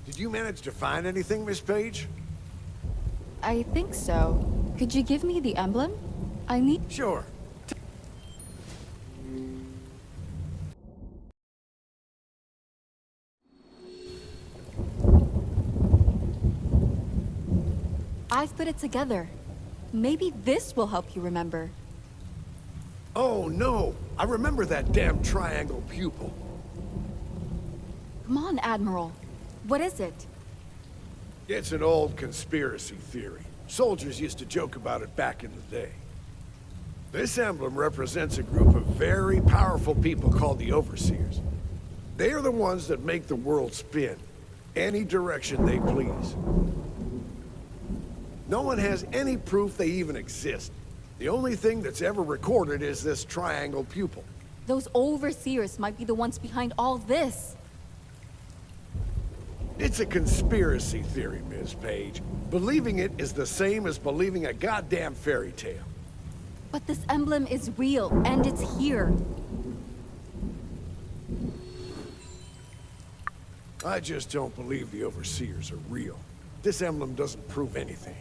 Did you manage to find anything, Miss Page? I think so. Could you give me the emblem? I need... Sure. I've put it together. Maybe this will help you remember. Oh, no! I remember that damn triangle pupil. Come on, Admiral. What is it? It's an old conspiracy theory. Soldiers used to joke about it back in the day. This emblem represents a group of very powerful people called the Overseers. They are the ones that make the world spin, any direction they please. No one has any proof they even exist. The only thing that's ever recorded is this triangle pupil. Those Overseers might be the ones behind all this. It's a conspiracy theory, Ms. Page. Believing it is the same as believing a goddamn fairy tale. But this emblem is real, and it's here. I just don't believe the Overseers are real. This emblem doesn't prove anything.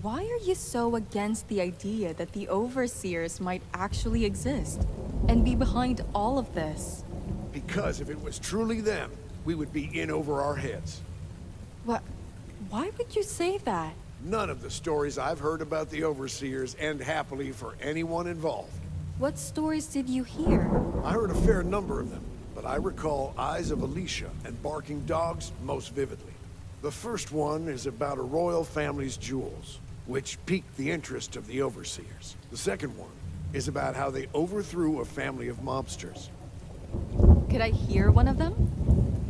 Why are you so against the idea that the Overseers might actually exist and be behind all of this? Because if it was truly them, we would be in over our heads. What? Why would you say that? None of the stories I've heard about the Overseers end happily for anyone involved. What stories did you hear? I heard a fair number of them, but I recall Eyes of Alicia and Barking Dogs most vividly. The first one is about a royal family's jewels, which piqued the interest of the Overseers. The second one is about how they overthrew a family of mobsters. Could I hear one of them?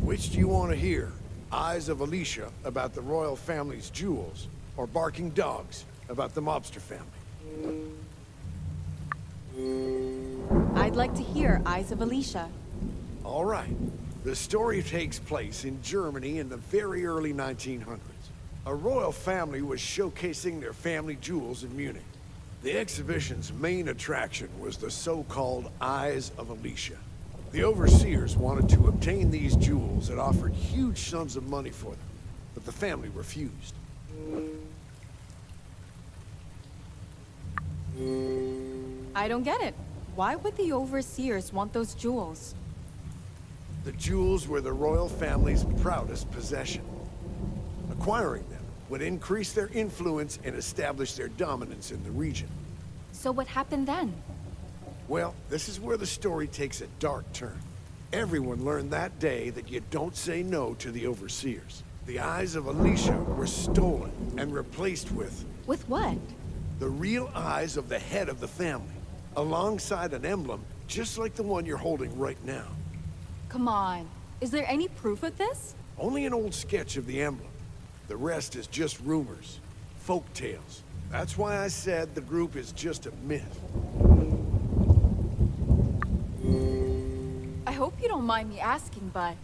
Which do you want to hear? Eyes of Alicia about the royal family's jewels, or Barking Dogs about the mobster family? I'd like to hear Eyes of Alicia. All right. The story takes place in Germany in the very early 1900s. A royal family was showcasing their family jewels in Munich. The exhibition's main attraction was the so-called Eyes of Alicia. The Overseers wanted to obtain these jewels and offered huge sums of money for them, but the family refused. I don't get it. Why would the Overseers want those jewels? The jewels were the royal family's proudest possession. Acquiring them would increase their influence and establish their dominance in the region. So what happened then? Well, this is where the story takes a dark turn. Everyone learned that day that you don't say no to the Overseers. The Eyes of Alicia were stolen and replaced with... With what? the real eyes of the head of the family, alongside an emblem just like the one you're holding right now. Come on. Is there any proof of this? Only an old sketch of the emblem. The rest is just rumors, folk tales. That's why I said the group is just a myth. I hope you don't mind me asking, but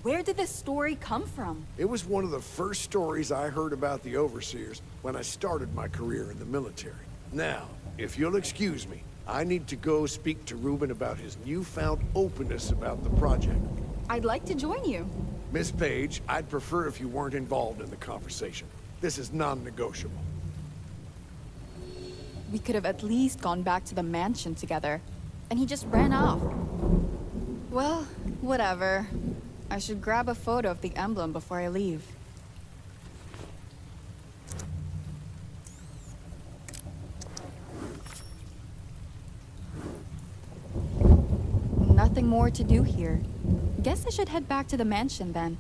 where did this story come from? It was one of the first stories I heard about the Overseers when I started my career in the military. Now, if you'll excuse me, I need to go speak to Reuben about his newfound openness about the project. I'd like to join you. Miss Page, I'd prefer if you weren't involved in the conversation. This is non-negotiable. We could have at least gone back to the mansion together. And he just ran off. Well, whatever. I should grab a photo of the emblem before I leave. Nothing more to do here. Guess I should head back to the mansion then.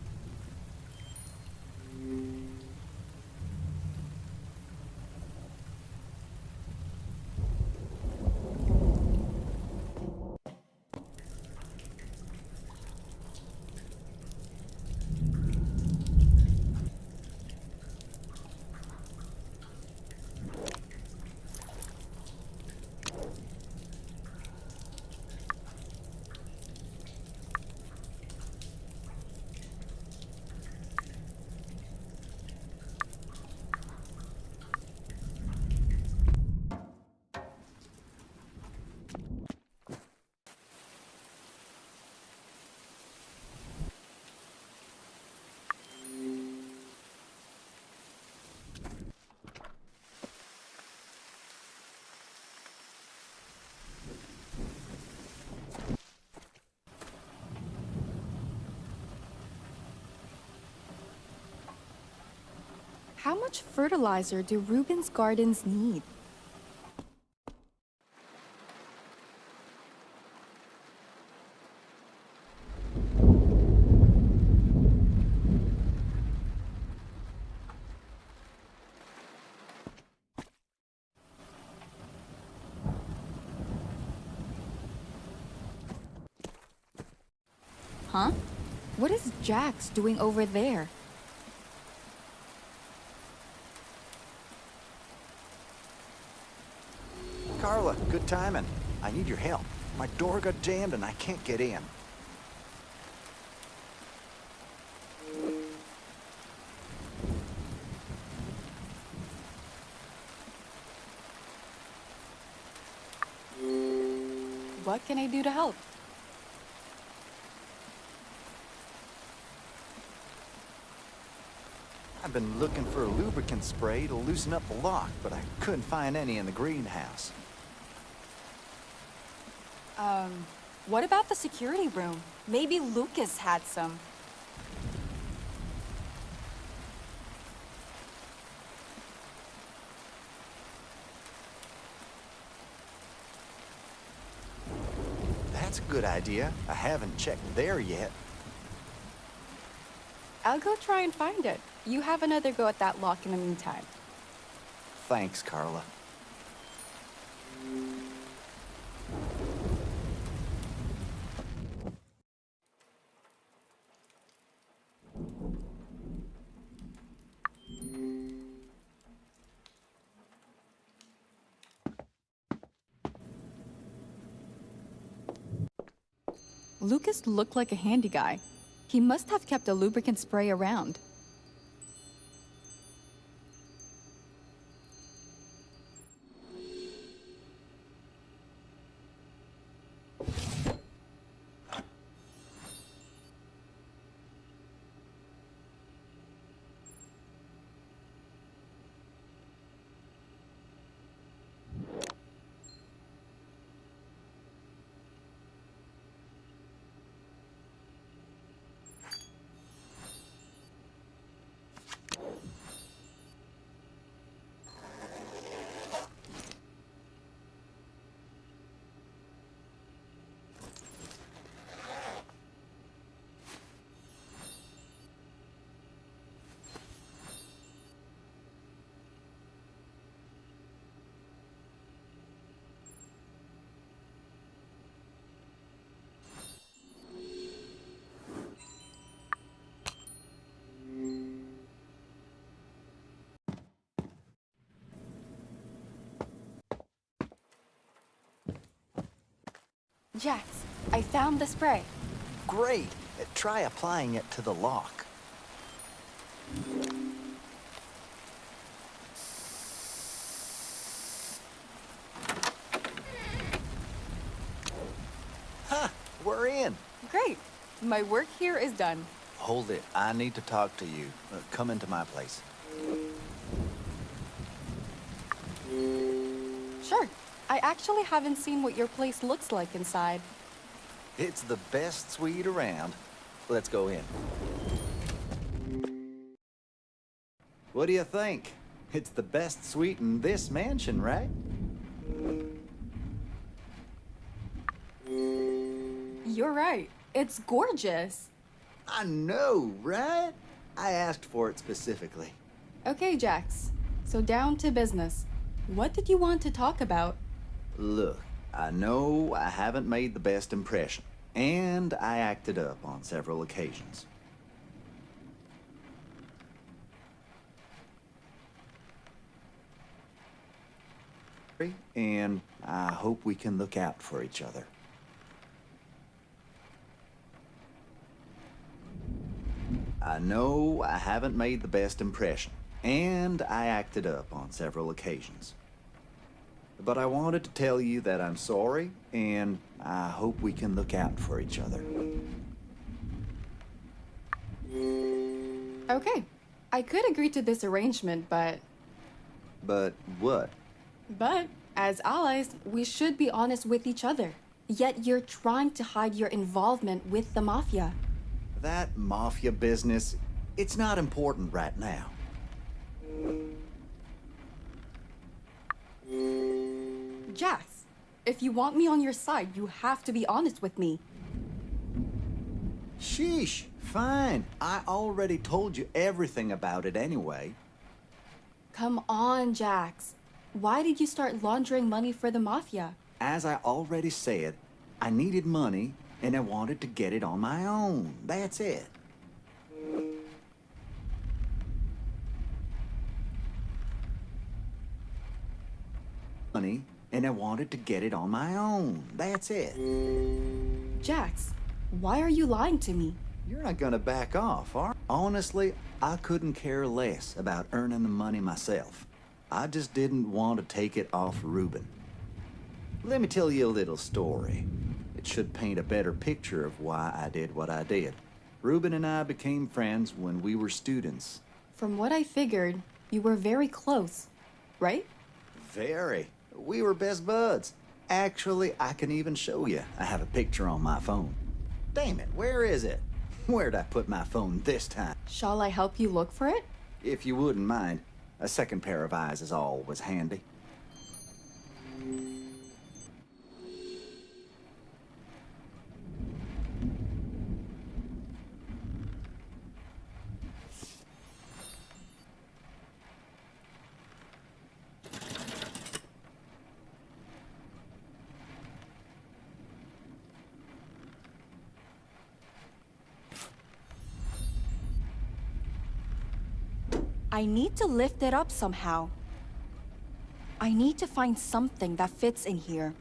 How much fertilizer do Ruben's gardens need? Huh? What is Jax doing over there? Carla, good timing. I need your help. My door got jammed and I can't get in. What can I do to help? I've been looking for a lubricant spray to loosen up the lock, but I couldn't find any in the greenhouse. What about the security room? Maybe Lucas had some. That's a good idea. I haven't checked there yet. I'll go try and find it. You have another go at that lock in the meantime. Thanks, Carla. Lucas looked like a handy guy. He must have kept a lubricant spray around. Jax, I found the spray. Great. Try applying it to the lock. Huh, we're in. Great. My work here is done. Hold it. I need to talk to you. Come into my place. Sure. I actually haven't seen what your place looks like inside. It's the best suite around. Let's go in. What do you think? It's the best suite in this mansion, right? You're right. It's gorgeous. I know, right? I asked for it specifically. Okay, Jax. So down to business. What did you want to talk about? Look, I know I haven't made the best impression, and I acted up on several occasions. And I hope we can look out for each other. I know I haven't made the best impression, and I acted up on several occasions. But I wanted to tell you that I'm sorry, and I hope we can look out for each other. Okay. I could agree to this arrangement, but But what? as allies, we should be honest with each other. Yet you're trying to hide your involvement with the Mafia. That Mafia business, it's not important right now. Jax, if you want me on your side, you have to be honest with me. Sheesh, fine. I already told you everything about it anyway. Come on, Jax. Why did you start laundering money for the Mafia? As I already said, I needed money and I wanted to get it on my own. That's it. Money and I wanted to get it on my own. That's it. Jax, why are you lying to me? You're not gonna back off, are you? Honestly, I couldn't care less about earning the money myself. I just didn't want to take it off Reuben. Let me tell you a little story. It should paint a better picture of why I did what I did. Reuben and I became friends when we were students. From what I figured, you were very close, right? Very. We were best buds. Actually, I can even show you. I have a picture on my phone. Damn it, where is it? Where'd I put my phone this time? Shall I help you look for it? If you wouldn't mind, a second pair of eyes is always handy. I need to lift it up somehow. I need to find something that fits in here.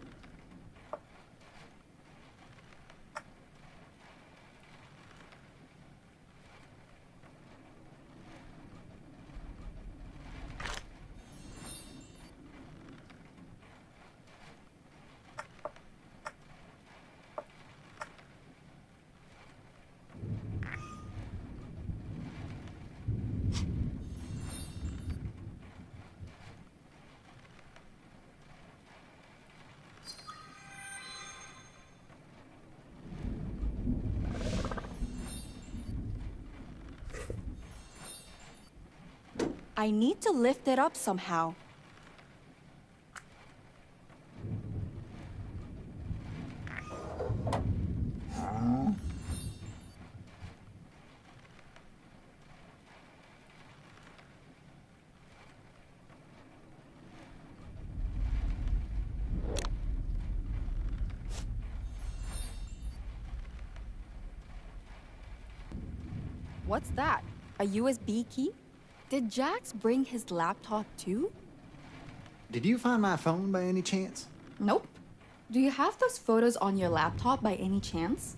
I need to lift it up somehow. What's that? A USB key? Did Jax bring his laptop too? Did you find my phone by any chance? Nope. Do you have those photos on your laptop by any chance?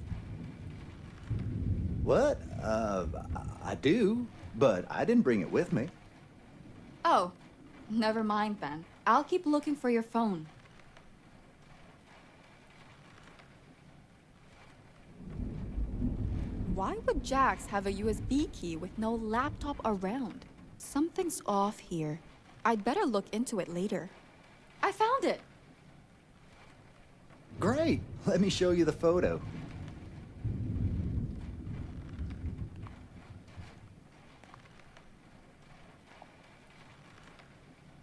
What? I do, but I didn't bring it with me. Oh, never mind then. I'll keep looking for your phone. Why would Jax have a USB key with no laptop around? Something's off here. I'd better look into it later. I found it! Great! Let me show you the photo.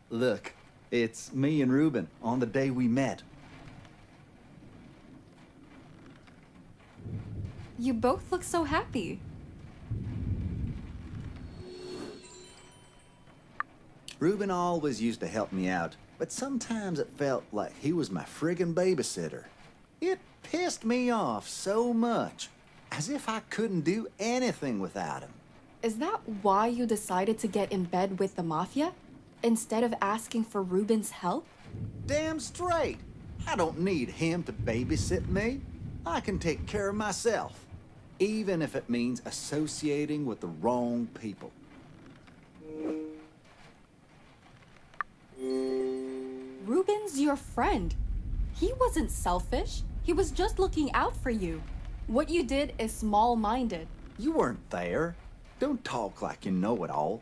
Look, it's me and Reuben on the day we met. You both look so happy. Reuben always used to help me out, but sometimes it felt like he was my friggin' babysitter. It pissed me off so much, as if I couldn't do anything without him. Is that why you decided to get in bed with the Mafia? Instead of asking for Reuben's help? Damn straight! I don't need him to babysit me. I can take care of myself, even if it means associating with the wrong people. Reuben's your friend. He wasn't selfish. He was just looking out for you. What you did is small-minded. You weren't there. Don't talk like you know it all.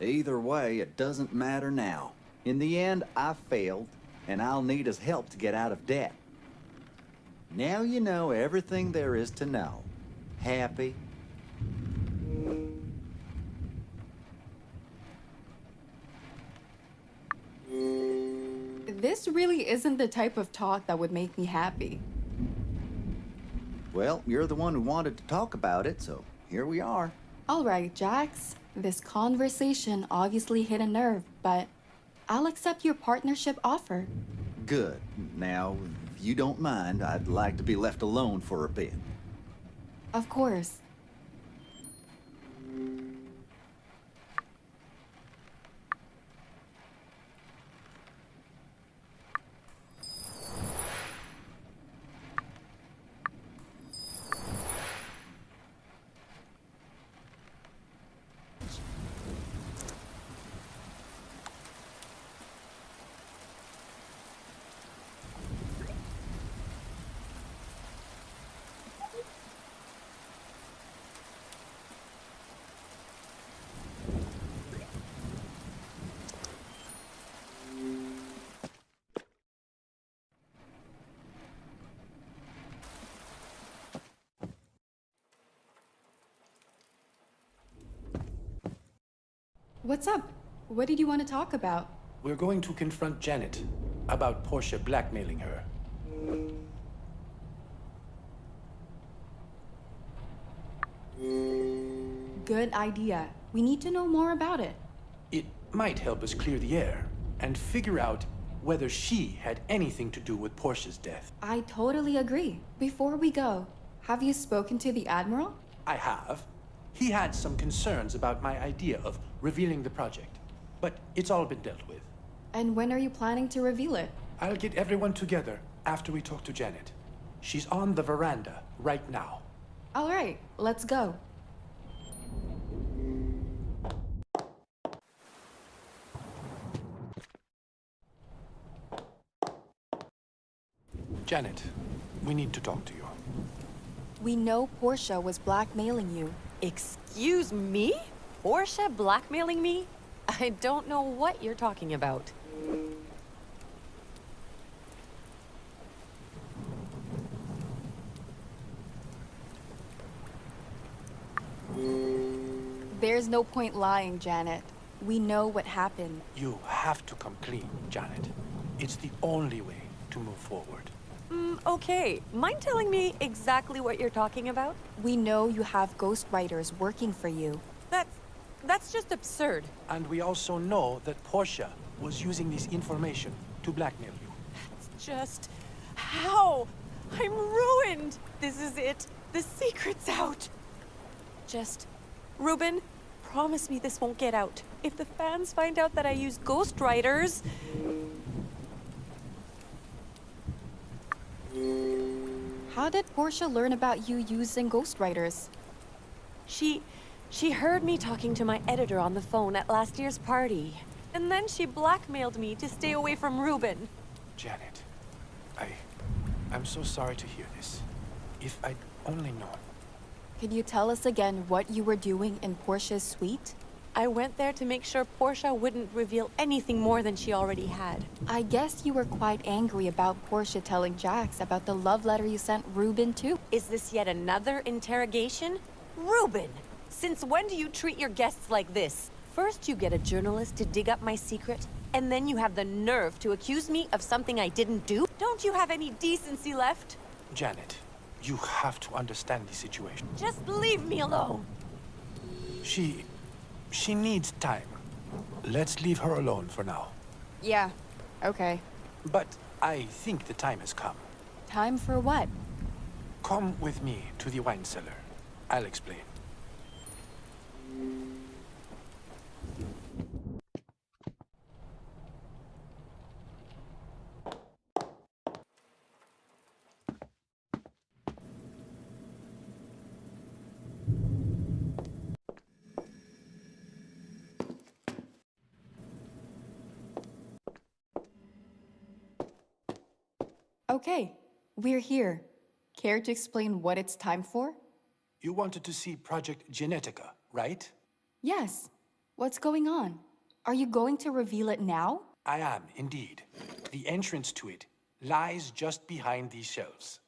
Either way, it doesn't matter now. In the end, I failed, and I'll need his help to get out of debt. Now you know everything there is to know. Happy? really isn't the type of talk that would make me happy. Well, you're the one who wanted to talk about it, so here we are. All right, Jax. This conversation obviously hit a nerve, but I'll accept your partnership offer. Good. Now, if you don't mind, I'd like to be left alone for a bit. Of course. What's up? What did you want to talk about? We're going to confront Janet about Portia blackmailing her. Good idea. We need to know more about it. It might help us clear the air and figure out whether she had anything to do with Portia's death. I totally agree. Before we go, have you spoken to the Admiral? I have. He had some concerns about my idea of revealing the project, but it's all been dealt with. And when are you planning to reveal it? I'll get everyone together after we talk to Janet. She's on the veranda right now. All right, let's go. Janet, we need to talk to you. We know Portia was blackmailing you. Excuse me? Portia blackmailing me? I don't know what you're talking about. There's no point lying, Janet. We know what happened. You have to come clean, Janet. It's the only way to move forward. Okay. Mind telling me exactly what you're talking about? We know you have ghostwriters working for you. That's just absurd. And we also know that Portia was using this information to blackmail you. It's just... how? I'm ruined! This is it. The secret's out. Just... Ruben, promise me this won't get out. If the fans find out that I use ghostwriters... How did Portia learn about you using ghostwriters? She heard me talking to my editor on the phone at last year's party. And then she blackmailed me to stay away from Ruben. Janet, I'm so sorry to hear this. If I'd only known. Could you tell us again what you were doing in Portia's suite? I went there to make sure Portia wouldn't reveal anything more than she already had. I guess you were quite angry about Portia telling Jax about the love letter you sent Ruben too. Is this yet another interrogation? Ruben! Since when do you treat your guests like this? First you get a journalist to dig up my secret, and then you have the nerve to accuse me of something I didn't do? Don't you have any decency left? Janet, you have to understand the situation. Just leave me alone! She needs time. Let's leave her alone for now. Yeah, okay. But I think the time has come. Time for what? Come with me to the wine cellar. I'll explain. Okay, we're here. Care to explain what it's time for? You wanted to see Project Genetica, right? Yes. What's going on? Are you going to reveal it now? I am, indeed. The entrance to it lies just behind these shelves.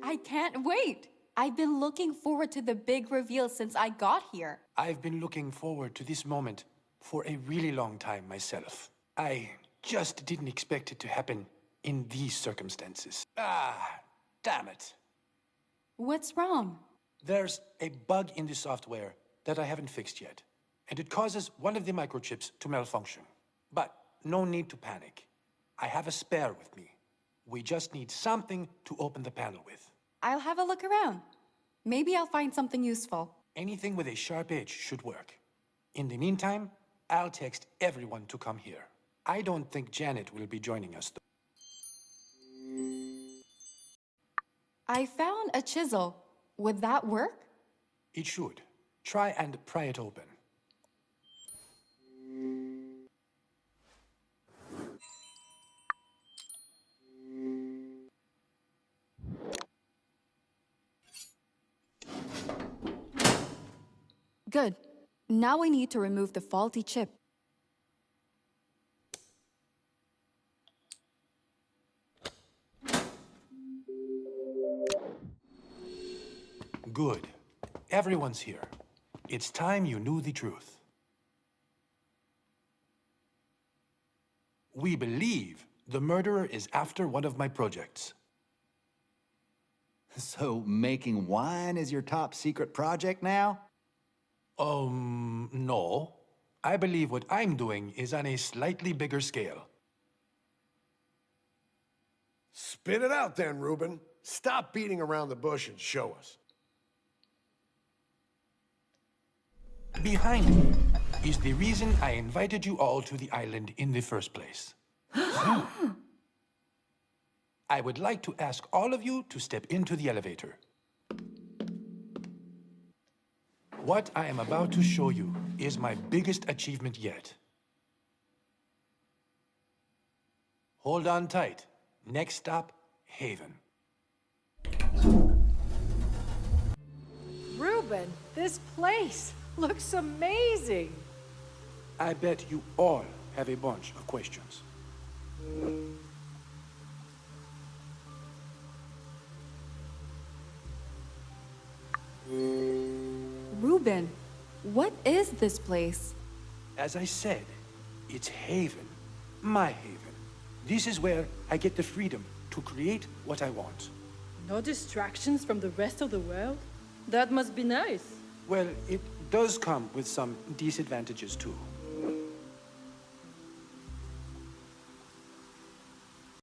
I can't wait! I've been looking forward to the big reveal since I got here. I've been looking forward to this moment for a really long time myself. I just didn't expect it to happen in these circumstances. Ah, damn it. What's wrong? There's a bug in the software that I haven't fixed yet, and it causes one of the microchips to malfunction. But no need to panic. I have a spare with me. We just need something to open the panel with. I'll have a look around. Maybe I'll find something useful. Anything with a sharp edge should work. In the meantime, I'll text everyone to come here. I don't think Janet will be joining us, though. I found a chisel. Would that work? It should. Try and pry it open. Good. Now we need to remove the faulty chip. Good. Everyone's here. It's time you knew the truth. We believe the murderer is after one of my projects. So, making wine is your top secret project now? No. I believe what I'm doing is on a slightly bigger scale. Spit it out then, Reuben. Stop beating around the bush and show us. Behind me is the reason I invited you all to the island in the first place. I would like to ask all of you to step into the elevator. What I am about to show you is my biggest achievement yet. Hold on tight. Next stop, Haven. Reuben, this place looks amazing. I bet you all have a bunch of questions. Reuben, what is this place? As I said, it's Haven. My Haven. This is where I get the freedom to create what I want. No distractions from the rest of the world? That must be nice. Well, it does come with some disadvantages too.